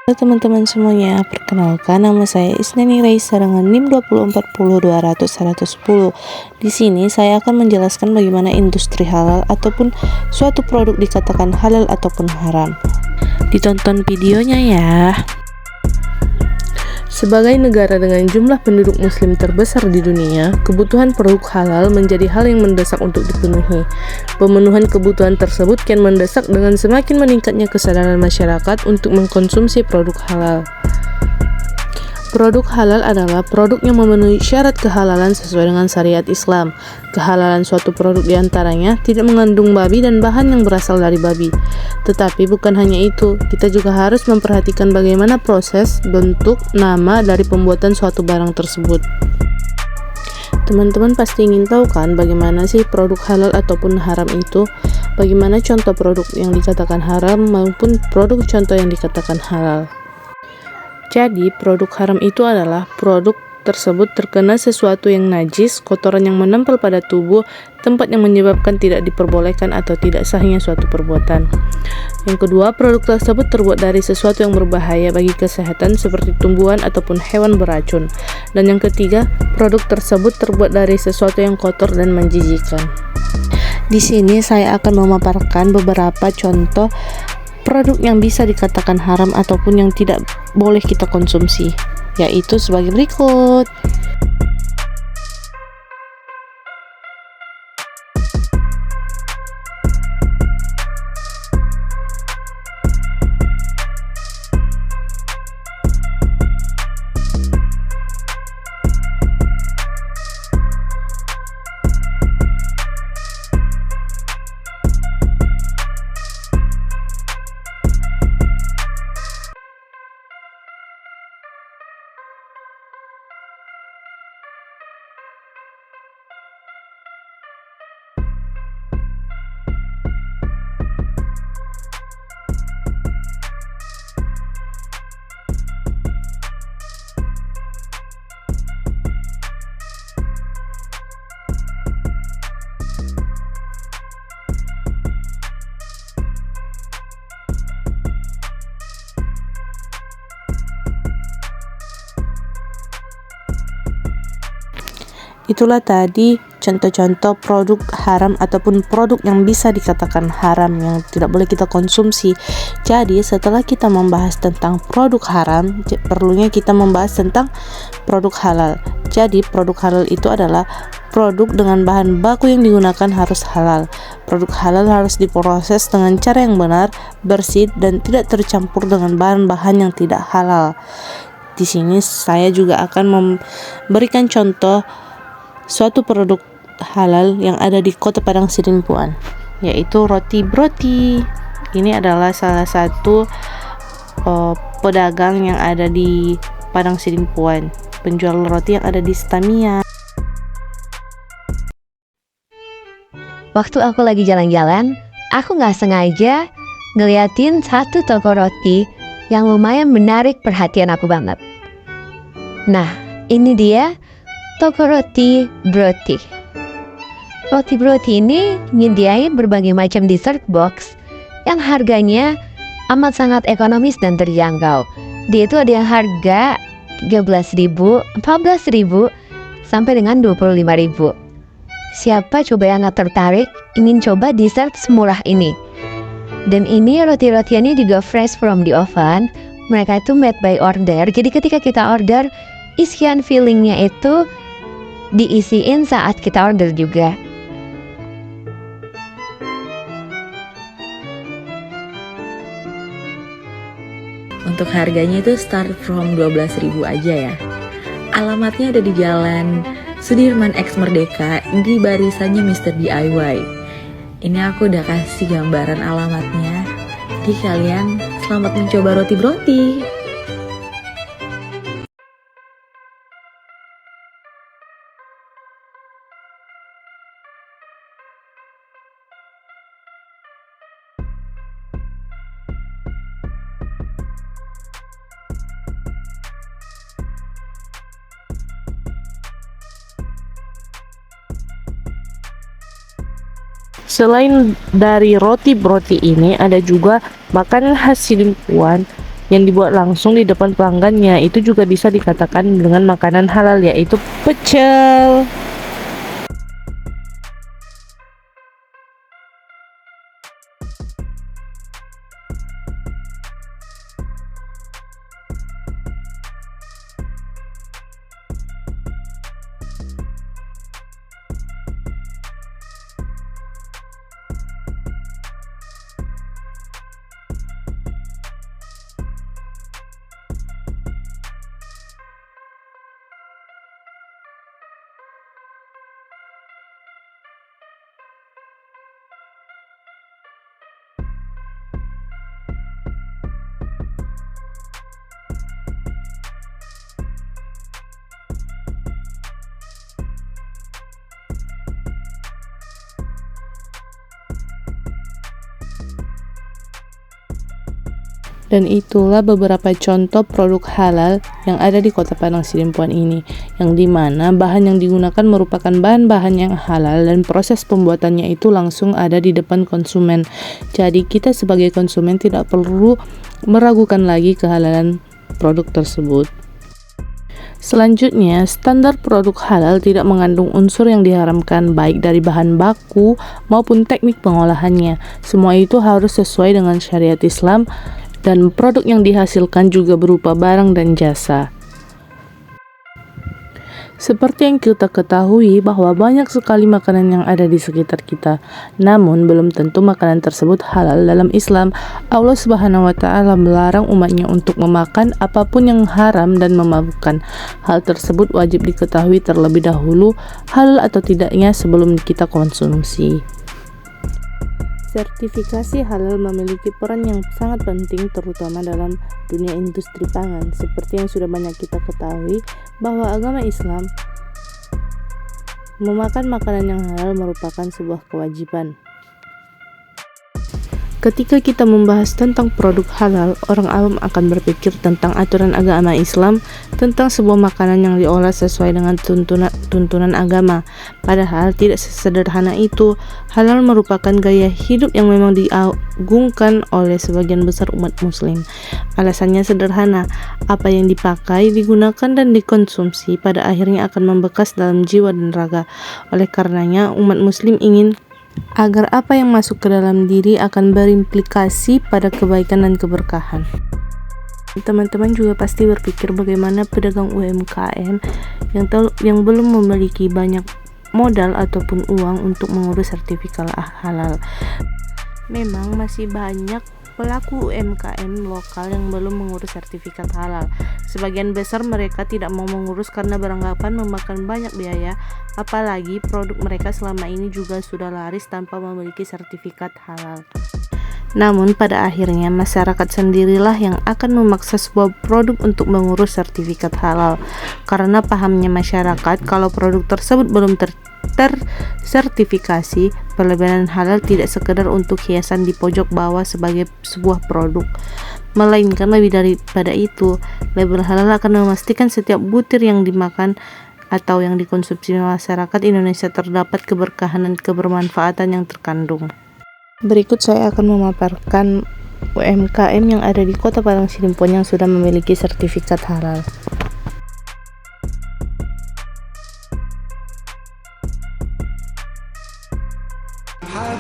Halo teman-teman semuanya, perkenalkan nama saya Isnani Raisa dengan NIM 20402001110. Di sini saya akan menjelaskan bagaimana industri halal ataupun suatu produk dikatakan halal ataupun haram. Ditonton videonya ya. Sebagai negara dengan jumlah penduduk muslim terbesar di dunia, kebutuhan produk halal menjadi hal yang mendesak untuk dipenuhi. Pemenuhan kebutuhan tersebut kian mendesak dengan semakin meningkatnya kesadaran masyarakat untuk mengkonsumsi produk halal. Produk halal adalah produk yang memenuhi syarat kehalalan sesuai dengan syariat Islam. Kehalalan suatu produk diantaranya tidak mengandung babi dan bahan yang berasal dari babi. Tetapi bukan hanya itu, kita juga harus memperhatikan bagaimana proses, bentuk, nama dari pembuatan suatu barang tersebut. Teman-teman pasti ingin tahu kan bagaimana sih produk halal ataupun haram itu? Bagaimana contoh produk yang dikatakan haram maupun produk contoh yang dikatakan halal? Jadi, produk haram itu adalah produk tersebut terkena sesuatu yang najis, kotoran yang menempel pada tubuh, tempat yang menyebabkan tidak diperbolehkan atau tidak sahnya suatu perbuatan. Yang kedua, produk tersebut terbuat dari sesuatu yang berbahaya bagi kesehatan seperti tumbuhan ataupun hewan beracun. Dan yang ketiga, produk tersebut terbuat dari sesuatu yang kotor dan menjijikkan. Di sini saya akan memaparkan beberapa contoh produk yang bisa dikatakan haram ataupun yang tidak boleh kita konsumsi, yaitu sebagai berikut. Itulah tadi contoh-contoh produk haram ataupun produk yang bisa dikatakan haram yang tidak boleh kita konsumsi. Jadi setelah kita membahas tentang produk haram, perlunya kita membahas tentang produk halal. Jadi produk halal itu adalah produk dengan bahan baku yang digunakan harus halal. Produk halal harus diproses dengan cara yang benar, bersih, dan tidak tercampur dengan bahan-bahan yang tidak halal. Di sini saya juga akan memberikan contoh suatu produk halal yang ada di Kota Padang Sidimpuan, yaitu roti broti. Ini adalah salah satu pedagang yang ada di Padang Sidimpuan, penjual roti yang ada di Stamia. Waktu aku lagi jalan-jalan, aku gak sengaja ngeliatin satu toko roti yang lumayan menarik perhatian aku banget. Nah, ini dia toko roti Broti. Roti Broti ini nyediain berbagai macam dessert box yang harganya amat sangat ekonomis dan terjangkau. Dia itu ada yang harga 13.000, 14.000 sampai dengan 25.000. Siapa coba yang gak tertarik ingin coba dessert semurah ini? Dan ini roti-rotiannya juga fresh from the oven. Mereka itu made by order. Jadi ketika kita order, isian fillingnya itu diisiin saat kita order juga. Untuk harganya itu start from 12.000 aja ya. Alamatnya ada di Jalan Sudirman X Merdeka di barisannya Mr. DIY. Ini aku udah kasih gambaran alamatnya. Jadi kalian selamat mencoba roti Broti. Selain dari roti broti ini, ada juga makanan khas Sidimpuan yang dibuat langsung di depan pelanggannya itu juga bisa dikatakan dengan makanan halal, yaitu pecel. Dan itulah beberapa contoh produk halal yang ada di Kota Padang Sidempuan ini, yang dimana bahan yang digunakan merupakan bahan-bahan yang halal dan proses pembuatannya itu langsung ada di depan konsumen. Jadi kita sebagai konsumen tidak perlu meragukan lagi kehalalan produk tersebut. Selanjutnya, standar produk halal tidak mengandung unsur yang diharamkan baik dari bahan baku maupun teknik pengolahannya. Semua itu harus sesuai dengan syariat Islam, dan produk yang dihasilkan juga berupa barang dan jasa. Seperti yang kita ketahui bahwa banyak sekali makanan yang ada di sekitar kita, namun belum tentu makanan tersebut halal dalam Islam. Allah Subhanahu wa Ta'ala melarang umatnya untuk memakan apapun yang haram dan memabukkan. Hal tersebut wajib diketahui terlebih dahulu halal atau tidaknya sebelum kita konsumsi. Sertifikasi halal memiliki peran yang sangat penting terutama dalam dunia industri pangan. Seperti yang sudah banyak kita ketahui bahwa agama Islam memakan makanan yang halal merupakan sebuah kewajiban. Ketika kita membahas tentang produk halal, orang awam akan berpikir tentang aturan agama Islam tentang sebuah makanan yang diolah sesuai dengan tuntunan agama. Padahal tidak sesederhana itu. Halal merupakan gaya hidup yang memang diagungkan oleh sebagian besar umat muslim. Alasannya sederhana, apa yang dipakai, digunakan dan dikonsumsi pada akhirnya akan membekas dalam jiwa dan raga. Oleh karenanya, umat muslim ingin agar apa yang masuk ke dalam diri akan berimplikasi pada kebaikan dan keberkahan. Teman-teman juga pasti berpikir bagaimana pedagang UMKM yang belum memiliki banyak modal ataupun uang untuk mengurus sertifikat halal. Memang masih banyak pelaku UMKM lokal yang belum mengurus sertifikat halal. Sebagian besar mereka tidak mau mengurus karena beranggapan memakan banyak biaya, apalagi produk mereka selama ini juga sudah laris tanpa memiliki sertifikat halal. Namun pada akhirnya masyarakat sendirilah yang akan memaksa sebuah produk untuk mengurus sertifikat halal, karena pahamnya masyarakat kalau produk tersebut belum tersertifikasi. Perlebihan halal tidak sekedar untuk hiasan di pojok bawah sebagai sebuah produk, melainkan lebih daripada itu. Label halal akan memastikan setiap butir yang dimakan atau yang dikonsumsi masyarakat Indonesia terdapat keberkahan dan kebermanfaatan yang terkandung. Berikut saya akan memaparkan UMKM yang ada di Kota Padang Sidempuan yang sudah memiliki sertifikat halal.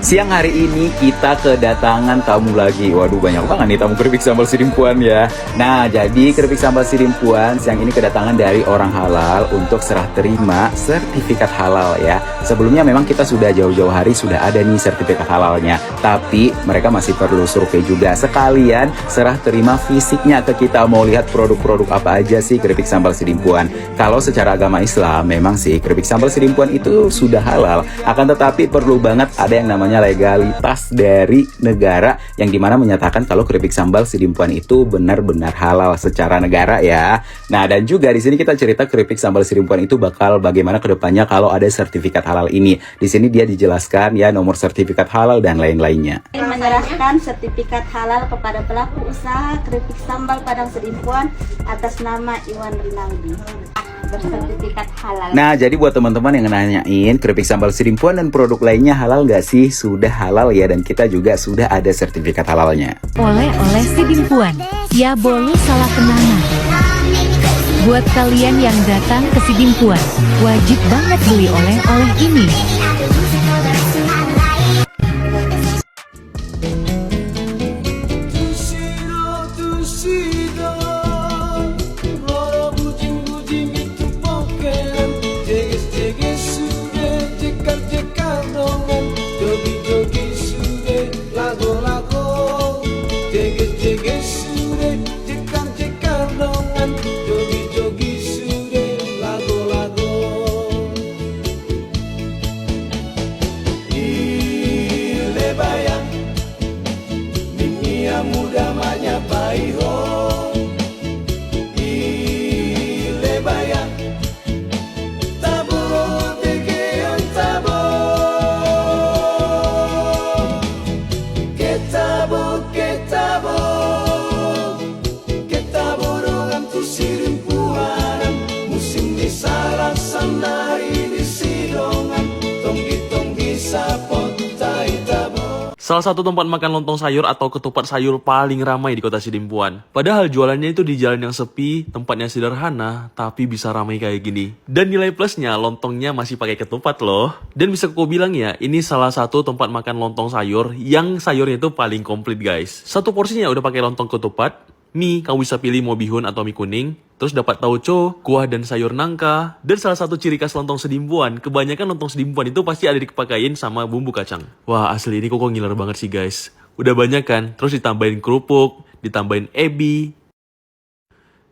Siang hari ini kita kedatangan tamu lagi. Waduh, banyak banget nih tamu keripik sambal Sidempuan ya. Nah, jadi keripik sambal Sidempuan siang ini kedatangan dari orang halal untuk serah terima sertifikat halal ya. Sebelumnya memang kita sudah jauh-jauh hari sudah ada nih sertifikat halalnya, tapi mereka masih perlu survei juga sekalian serah terima fisiknya ke kita, mau lihat produk-produk apa aja sih keripik sambal Sidempuan. Kalau secara agama Islam memang sih keripik sambal Sidempuan itu sudah halal, akan tetapi perlu banget ada yang namanya legalitas dari negara yang dimana menyatakan kalau keripik sambal Sidempuan itu benar-benar halal secara negara ya. Nah, dan juga di sini kita cerita keripik sambal Sidempuan itu bakal bagaimana kedepannya kalau ada sertifikat halal halal ini. Di sini dia dijelaskan ya nomor sertifikat halal dan lain-lainnya. Menyerahkan sertifikat halal kepada pelaku usaha keripik sambal Padang Sidimpuan atas nama Iwan Rinaldi. Bersertifikat halal. Nah, jadi buat teman-teman yang nanyain keripik sambal Sidimpuan dan produk lainnya halal nggak sih? Sudah halal ya, dan kita juga sudah ada sertifikat halalnya. Oleh-oleh Sidimpuan, ya bolu salah kenangan. Buat kalian yang datang ke Sidimpuan, wajib banget beli oleh-oleh ini. Salah satu tempat makan lontong sayur atau ketupat sayur paling ramai di kota Sidimpuan. Padahal jualannya itu di jalan yang sepi, tempatnya sederhana, tapi bisa ramai kayak gini. Dan nilai plusnya, lontongnya masih pakai ketupat loh. Dan bisa aku bilang ya, ini salah satu tempat makan lontong sayur yang sayurnya itu paling komplit guys. Satu porsinya udah pakai lontong ketupat, mie, kamu bisa pilih mau bihun atau mie kuning. Terus dapat tauco, kuah dan sayur nangka. Dan salah satu ciri khas lontong Sidimpuan, kebanyakan lontong Sidimpuan itu pasti ada dipakain sama bumbu kacang. Wah asli ini kok ngiler banget sih guys. Udah banyak kan, terus ditambahin kerupuk, ditambahin ebi,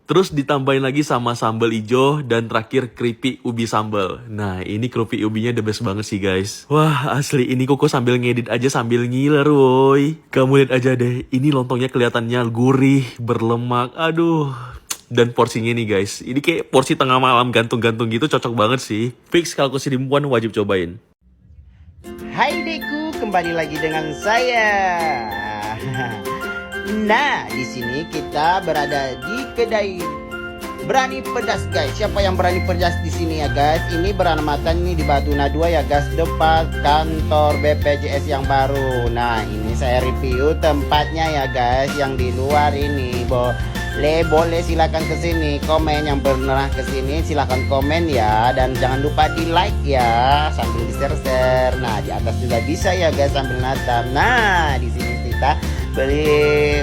terus ditambahin lagi sama sambal ijo, dan terakhir keripik ubi sambal. Nah ini keripik ubinya the best banget sih guys. Wah asli ini kok sambil ngedit aja sambil ngiler woi. Kamu lihat aja deh, ini lontongnya kelihatannya gurih, berlemak, aduh. Dan porsinya nih guys, ini kayak porsi tengah malam gantung-gantung gitu, cocok banget sih. Fix kalau ke Sidimpuan wajib cobain. Hai Deku, kembali lagi dengan saya. Nah, di sini kita berada di kedai Berani Pedas guys. Siapa yang berani pedas di sini ya guys? Ini beralamatkan nih di Batuna 2 ya guys, depan kantor BPJS yang baru. Nah, ini saya review tempatnya ya guys, yang di luar ini, boleh silakan ke sini, komen yang pernah ke sini silakan komen ya, dan jangan lupa di like ya sambil di share. Nah di atas juga bisa ya guys sambil natap. Nah di sini kita beli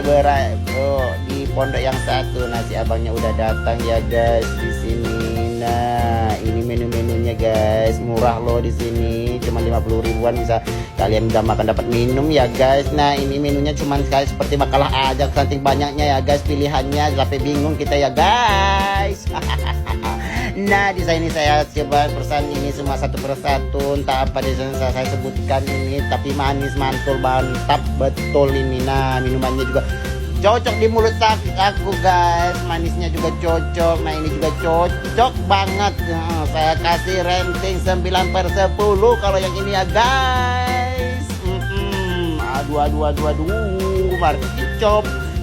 di pondok yang satu, nasi abangnya udah datang ya guys di sini. Nah ini menu-menunya guys, murah loh di sini, cuma 50 ribuan bisa kalian udah makan dapat minum ya guys. Nah ini menunya cuma kayak seperti makalah aja, saking banyaknya ya guys pilihannya, sampai bingung kita ya guys. Nah di sini saya coba pesan ini semua satu persatu, entah apa di sana saya sebutkan ini, tapi manis mantul mantap betul ini. Nah minumannya juga cocok di mulut aku guys, manisnya juga cocok. Nah ini juga cocok banget. Saya kasih rating 9/10 kalau yang ini ya guys. Aduh,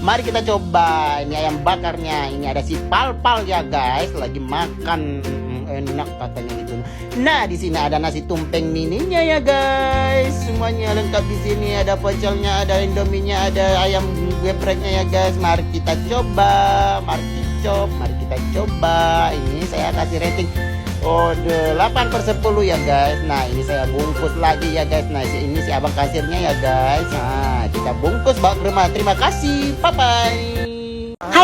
mari kita coba. Ini ayam bakarnya, ini ada si Pal-Pal ya guys, lagi makan, enak katanya gitu. Nah di sini ada nasi tumpeng mininya ya guys, semuanya lengkap di sini. Ada pecelnya, ada indominya, ada ayam gepreknya ya guys. Mari kita coba, mari kita coba. Ini saya kasih rating 8/10 ya guys. Nah ini saya bungkus lagi ya guys. Nah ini si abang kasirnya ya guys. Nah kita bungkus bawa ke rumah. Terima kasih, bye bye.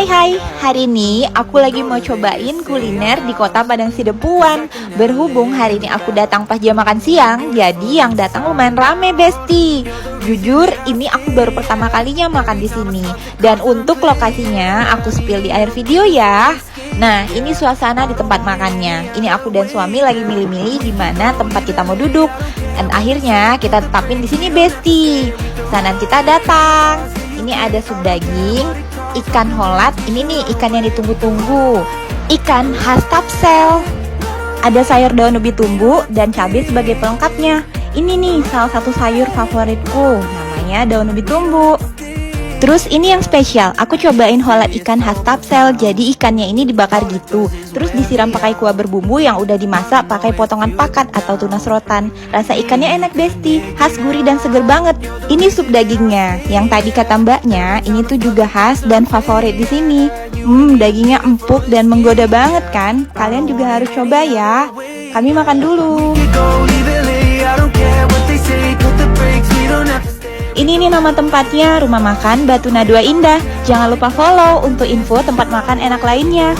Hai, hari ini aku lagi mau cobain kuliner di kota Padang Sidimpuan. Berhubung hari ini aku datang pas jam makan siang, jadi yang datang lumayan rame besti. Jujur, ini aku baru pertama kalinya makan di sini. Dan untuk lokasinya aku spill di akhir video ya. Nah, ini suasana di tempat makannya. Ini aku dan suami lagi milih-milih di mana tempat kita mau duduk. Dan akhirnya kita tetapin di sini besti. Pesanan kita datang. Ini ada sup daging, ikan holat, ini nih ikan yang ditunggu-tunggu, ikan khas Tapsel, Ada sayur daun ubi tumbu dan cabai sebagai pelengkapnya. Ini nih salah satu sayur favoritku, namanya daun ubi tumbu. Terus ini yang spesial, aku cobain holat ikan khas Tapsel. Jadi ikannya ini dibakar gitu, terus disiram pakai kuah berbumbu yang udah dimasak pakai potongan pakat atau tunas rotan. Rasa ikannya enak besti, khas gurih dan seger banget. Ini sup dagingnya, yang tadi kata mbaknya, ini tuh juga khas dan favorit di sini. Dagingnya empuk dan menggoda banget kan? Kalian juga harus coba ya. Kami makan dulu. Ini nih nama tempatnya, Rumah Makan Batu Nadua Indah. Jangan lupa follow untuk info tempat makan enak lainnya.